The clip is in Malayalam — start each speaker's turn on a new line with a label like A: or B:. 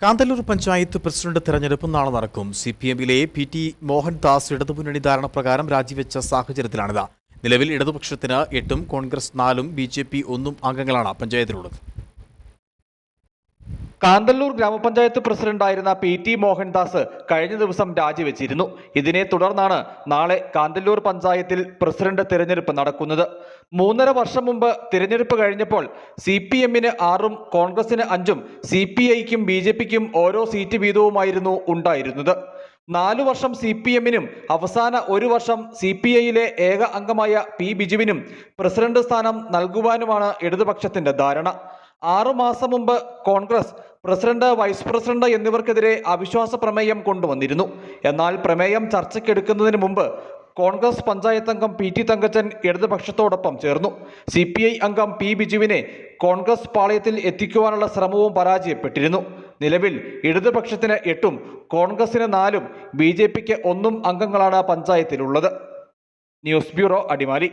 A: കാന്തല്ലൂർ പഞ്ചായത്ത് പ്രസിഡന്റ് തെരഞ്ഞെടുപ്പ് നാളെ നടക്കും. സിപിഎമ്മിലെ പി.ടി. മോഹൻദാസ് ഇടതുമുന്നണി ധാരണപ്രകാരം രാജിവെച്ച സാഹചര്യത്തിലാണിത്. നിലവിൽ ഇടതുപക്ഷത്തിന് 8-ഉം കോൺഗ്രസ് 4-ഉം ബി.ജെ.പി 1-ഉം അംഗങ്ങളാണ് പഞ്ചായത്തിലുള്ളത്.
B: കാന്തല്ലൂർ ഗ്രാമപഞ്ചായത്ത് പ്രസിഡന്റായിരുന്ന പി.ടി. മോഹൻദാസ് കഴിഞ്ഞ ദിവസം രാജിവെച്ചിരുന്നു. ഇതിനെ തുടർന്നാണ് നാളെ കാന്തല്ലൂർ പഞ്ചായത്തിൽ പ്രസിഡന്റ് തിരഞ്ഞെടുപ്പ് നടക്കുന്നത്. 3.5 വർഷം മുമ്പ് തിരഞ്ഞെടുപ്പ് കഴിഞ്ഞപ്പോൾ സിപിഎമ്മിന് 6-ഉം കോൺഗ്രസിന് 5-ഉം സിപിഐക്കും ബി.ജെ.പിക്കും ഓരോ സീറ്റ് വീതവുമായിരുന്നു ഉണ്ടായിരുന്നത്. 4 വർഷം സിപിഎമ്മിനും അവസാന 1 വർഷം സിപിഐയിലെ ഏക അംഗമായ പി ബിജുവിനും പ്രസിഡന്റ് സ്ഥാനം നൽകുവാനുമാണ് ഇടതുപക്ഷത്തിന്റെ ധാരണ. 6 മാസം മുമ്പ് കോൺഗ്രസ് പ്രസിഡന്റ്, വൈസ് പ്രസിഡന്റ് എന്നിവർക്കെതിരെ അവിശ്വാസ പ്രമേയം കൊണ്ടുവന്നിരുന്നു. എന്നാൽ പ്രമേയം ചർച്ചയ്ക്കെടുക്കുന്നതിന് മുമ്പ് കോൺഗ്രസ് പഞ്ചായത്ത് അംഗം പി.ടി. തങ്കച്ചൻ ഇടതുപക്ഷത്തോടൊപ്പം ചേർന്നു. സിപിഐ അംഗം പി ബിജുവിനെ കോൺഗ്രസ് പാളയത്തിൽ എത്തിക്കുവാനുള്ള ശ്രമവും പരാജയപ്പെട്ടിരുന്നു. നിലവിൽ ഇടതുപക്ഷത്തിന് 8-ഉം കോൺഗ്രസിന് 4-ഉം ബി.ജെ.പിക്ക് 1-ഉം അംഗങ്ങളാണ് പഞ്ചായത്തിലുള്ളത്. News bureau, Adimali.